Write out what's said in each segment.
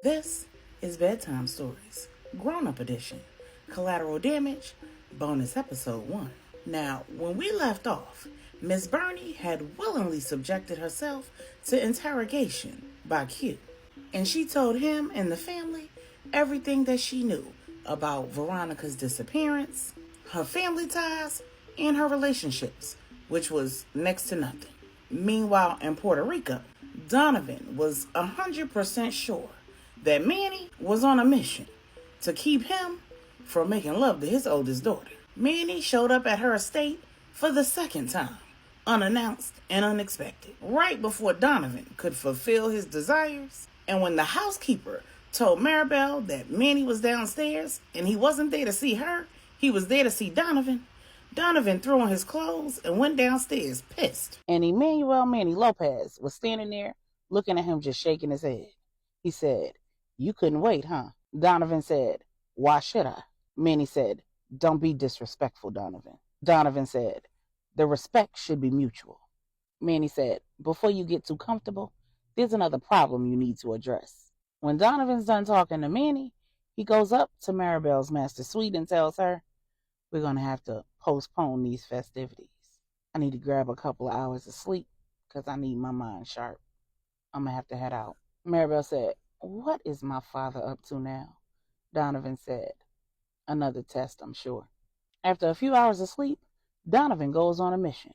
This is Bedtime Stories, Grownup Edition, Collateral Damage, Bonus Episode 1. Now, when we left off, Miss Burney had willingly subjected herself to interrogation by Q, and she told him and the family everything that she knew about Veronica's disappearance, her family ties, and her relationships, which was next to nothing. Meanwhile, in Puerto Rico, Donovan was 100% sure that Manny was on a mission to keep him from making love to his oldest daughter. Manny showed up at her estate for the second time, unannounced and unexpected, right before Donovan could fulfill his desires. And when the housekeeper told Maribel that Manny was downstairs and he wasn't there to see her, he was there to see Donovan, Donovan threw on his clothes and went downstairs pissed. And Immanuel Lopez was standing there looking at him, just shaking his head. He said, "You couldn't wait, huh?" Donovan said, "Why should I?" Manny said, "Don't be disrespectful, Donovan." Donovan said, "The respect should be mutual." Manny said, "Before you get too comfortable, there's another problem you need to address." When Donovan's done talking to Manny, he goes up to Maribel's master suite and tells her, "We're going to have to postpone these festivities. I need to grab a couple of hours of sleep because I need my mind sharp. I'm going to have to head out." Maribel said, "What is my father up to now?" Donovan said, "Another test, I'm sure." After a few hours of sleep, Donovan goes on a mission.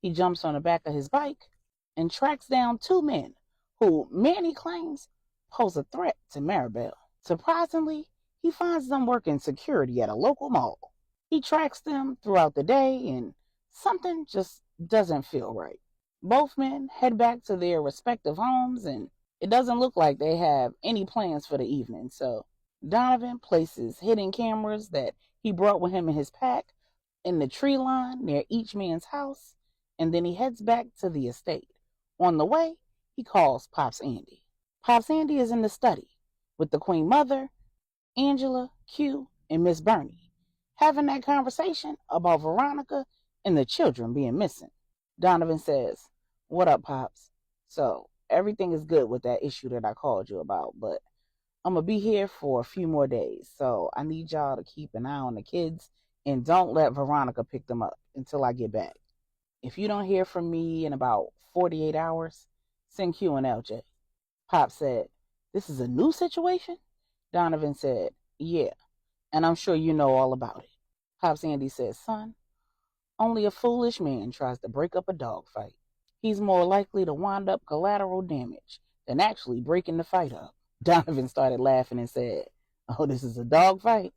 He jumps on the back of his bike and tracks down two men who Manny claims pose a threat to Maribel. Surprisingly, he finds them working security at a local mall. He tracks them throughout the day and something just doesn't feel right. Both men head back to their respective homes and it doesn't look like they have any plans for the evening, so Donovan places hidden cameras that he brought with him in his pack in the tree line near each man's house, and then he heads back to the estate. On the way, he calls Pops Andy. Pops Andy is in the study with the Queen Mother, Angela, Q, and Miss Burney, having that conversation about Veronica and the children being missing. Donovan says, "What up, Pops? So, everything is good with that issue that I called you about, but I'm going to be here for a few more days, so I need y'all to keep an eye on the kids and don't let Veronica pick them up until I get back. If you don't hear from me in about 48 hours, send Q and LJ." Pop said, "This is a new situation?" Donovan said, "Yeah, and I'm sure you know all about it." Pops Andy said, "Son, only a foolish man tries to break up a dog fight. He's more likely to wind up collateral damage than actually breaking the fight up." Donovan started laughing and said, "Oh, this is a dog fight?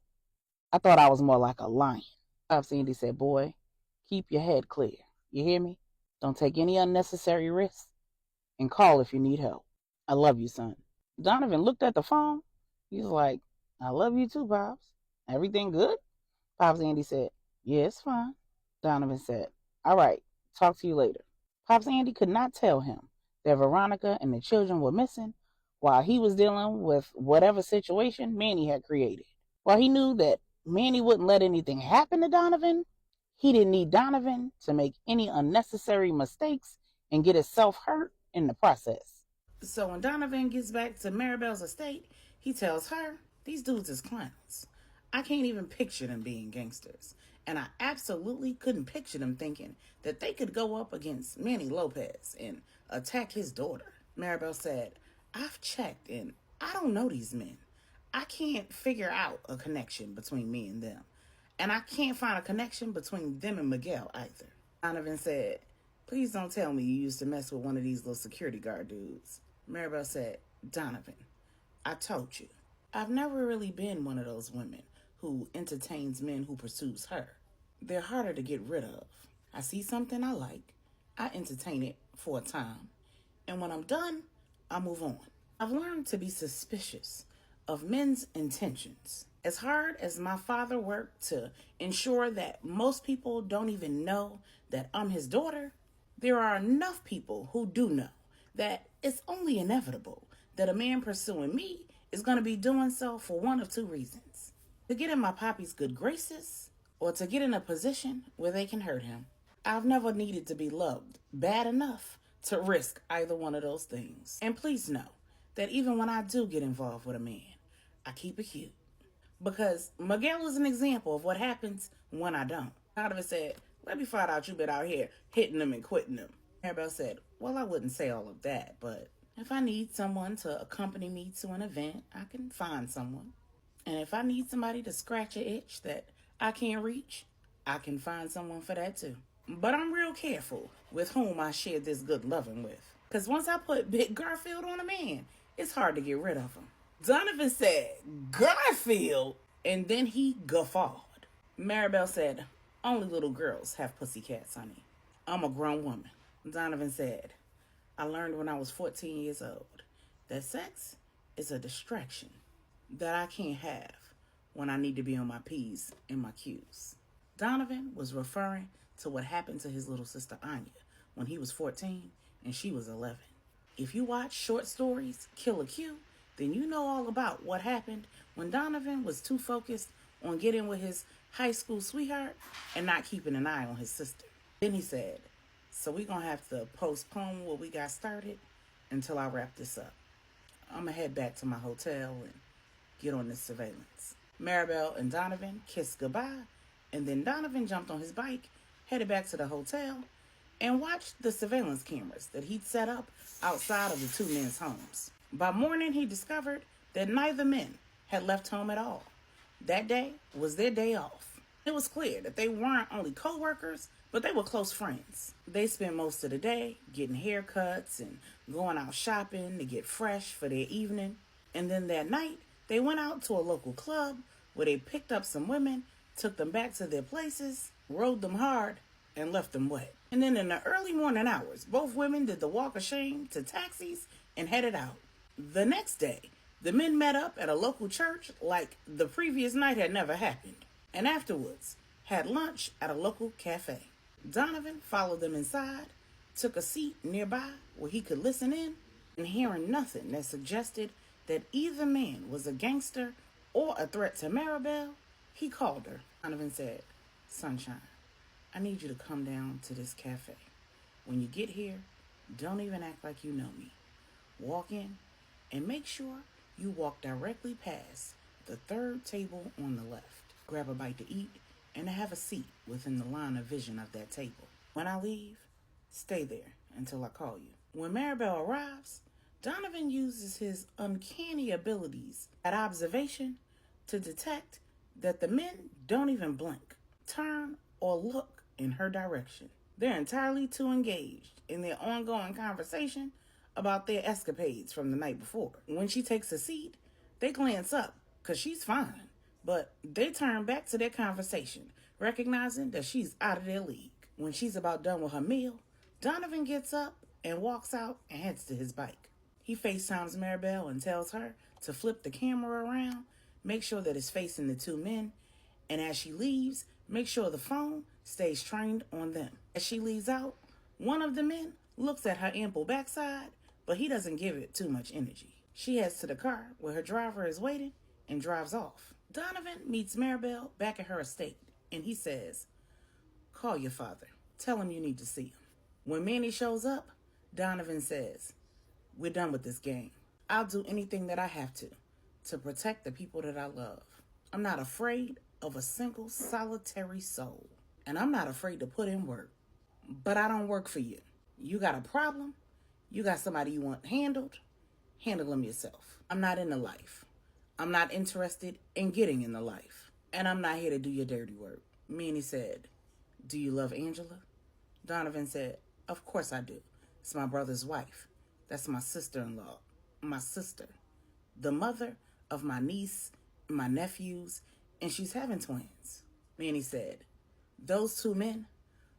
I thought I was more like a lion." Pops Andy said, "Boy, keep your head clear. You hear me? Don't take any unnecessary risks and call if you need help. I love you, son." Donovan looked at the phone. He's like, "I love you too, Pops. Everything good?" Pops Andy said, "Yeah, it's fine." Donovan said, "All right, talk to you later." Pops Andy could not tell him that Veronica and the children were missing while he was dealing with whatever situation Manny had created. While he knew that Manny wouldn't let anything happen to Donovan, he didn't need Donovan to make any unnecessary mistakes and get himself hurt in the process. So when Donovan gets back to Maribel's estate, he tells her, "These dudes is clowns. I can't even picture them being gangsters. And I absolutely couldn't picture them thinking that they could go up against Manny Lopez and attack his daughter." Maribel said, "I've checked and I don't know these men. I can't figure out a connection between me and them. And I can't find a connection between them and Miguel either." Donovan said, "Please don't tell me you used to mess with one of these little security guard dudes." Maribel said, "Donovan, I told you, I've never really been one of those women who entertains men who pursues her. They're harder to get rid of. I see something I like, I entertain it for a time, and when I'm done, I move on. I've learned to be suspicious of men's intentions. As hard as my father worked to ensure that most people don't even know that I'm his daughter, there are enough people who do know that it's only inevitable that a man pursuing me is going to be doing so for one of two reasons: to get in my papi's good graces or to get in a position where they can hurt him. I've never needed to be loved bad enough to risk either one of those things. And please know that even when I do get involved with a man, I keep it cute. Because Miguel is an example of what happens when I don't. Donovan said, let me find out you been out here hitting them and quitting them. Maribel said, well, I wouldn't say all of that, but if I need someone to accompany me to an event, I can find someone. And if I need somebody to scratch an itch that I can't reach, I can find someone for that too. But I'm real careful with whom I share this good loving with. Because once I put Big Garfield on a man, it's hard to get rid of him. Donovan said, Garfield? And then he guffawed. Maribel said, only little girls have pussycats, honey. I'm a grown woman. Donovan said, I learned when I was 14 years old that sex is a distraction that I can't have when I need to be on my P's and my Q's. Donovan was referring to what happened to his little sister Anya when he was 14 and she was 11. If you watch short stories, Killer Q, then you know all about what happened when Donovan was too focused on getting with his high school sweetheart and not keeping an eye on his sister. Then he said, so we're going to have to postpone what we got started until I wrap this up. I'm going to head back to my hotel and get on this surveillance. Maribel and Donovan kissed goodbye, and then Donovan jumped on his bike, headed back to the hotel, and watched the surveillance cameras that he'd set up outside of the two men's homes. By morning, he discovered that neither men had left home at all. That day was their day off. It was clear that they weren't only co-workers, but they were close friends. They spent most of the day getting haircuts and going out shopping to get fresh for their evening. And then that night, they went out to a local club where they picked up some women, took them back to their places, rode them hard, and left them wet. And then in the early morning hours, both women did the walk of shame to taxis and headed out. The next day, the men met up at a local church like the previous night had never happened, and afterwards had lunch at a local cafe. Donovan followed them inside, took a seat nearby where he could listen in, and hearing nothing that suggested that either man was a gangster or a threat to Maribel, he called her. Donovan said, Sunshine, I need you to come down to this cafe. When you get here, don't even act like you know me. Walk in and make sure you walk directly past the third table on the left. Grab a bite to eat and have a seat within the line of vision of that table. When I leave, stay there until I call you. When Maribel arrives, Donovan uses his uncanny abilities at observation to detect that the men don't even blink, turn, or look in her direction. They're entirely too engaged in their ongoing conversation about their escapades from the night before. When she takes a seat, they glance up because she's fine, but they turn back to their conversation, recognizing that she's out of their league. When she's about done with her meal, Donovan gets up and walks out and heads to his bike. He FaceTimes Maribel and tells her to flip the camera around, make sure that it's facing the two men, and as she leaves, make sure the phone stays trained on them. As she leaves out, one of the men looks at her ample backside, but he doesn't give it too much energy. She heads to the car where her driver is waiting and drives off. Donovan meets Maribel back at her estate, and he says, call your father. Tell him you need to see him. When Manny shows up, Donovan says, we're done with this game. I'll do anything that I have to protect the people that I love. I'm not afraid of a single solitary soul, and I'm not afraid to put in work. But I don't work for you. You got a problem? You got somebody you want handled? Handle them yourself. I'm not in the life. I'm not interested in getting in the life. And I'm not here to do your dirty work. Manny said, do you love Angela? Donovan said, of course I do. It's my brother's wife. That's my sister-in-law. My sister. The mother of my niece, my nephews, and she's having twins. Manny said, those two men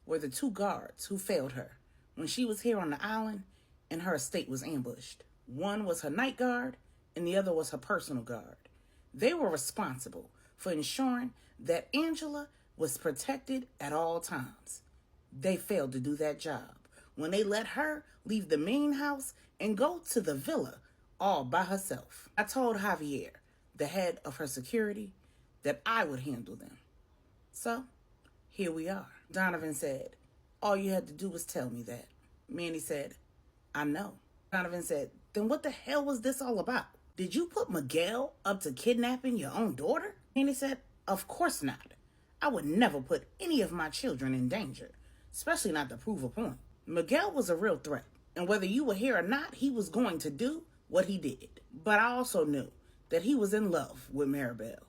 were the two guards who failed her when she was here on the island and her estate was ambushed. One was her night guard and the other was her personal guard. They were responsible for ensuring that Angela was protected at all times. They failed to do that job when they let her leave the main house and go to the villa all by herself. I told Javier, the head of her security, that I would handle them. So, here we are. Donovan said, all you had to do was tell me that. Manny said, I know. Donovan said, Then what the hell was this all about? Did you put Miguel up to kidnapping your own daughter? Annie said, of course not. I would never put any of my children in danger, especially not to prove a point. Miguel was a real threat, and whether you were here or not, he was going to do what he did. But I also knew that he was in love with Maribel,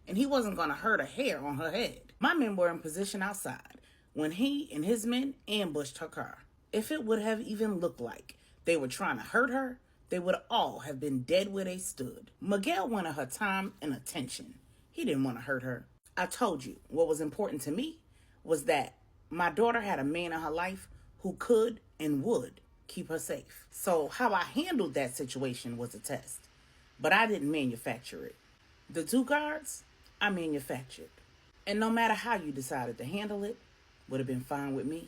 and he wasn't going to hurt a hair on her head. My men were in position outside when he and his men ambushed her car. If it would have even looked like they were trying to hurt her, they would all have been dead where they stood. Miguel wanted her time and attention. He didn't want to hurt her. I told you what was important to me was that my daughter had a man in her life who could and would keep her safe. So how I handled that situation was a test, but I didn't manufacture it. The 2 guards, I manufactured. And no matter how you decided to handle it, would have been fine with me.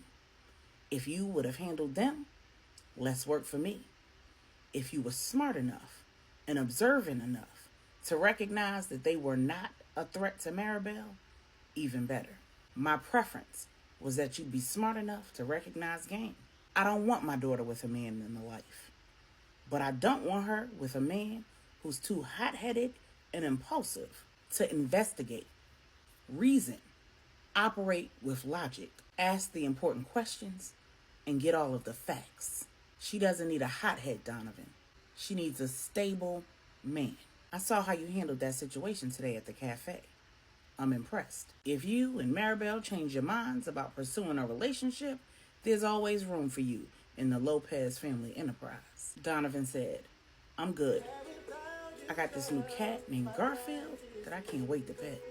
If you would have handled them, less work for me. If you were smart enough and observant enough to recognize that they were not a threat to Maribel, even better. My preference was that you be smart enough to recognize game. I don't want my daughter with a man in her life, but I don't want her with a man who's too hot-headed and impulsive to investigate, reason, operate with logic, ask the important questions, and get all of the facts. She doesn't need a hothead, Donovan. She needs a stable man. I saw how you handled that situation today at the cafe. I'm impressed. If you and Maribel change your minds about pursuing a relationship, there's always room for you in the Lopez family enterprise. Donovan said, I'm good. I got this new cat named Garfield that I can't wait to pet.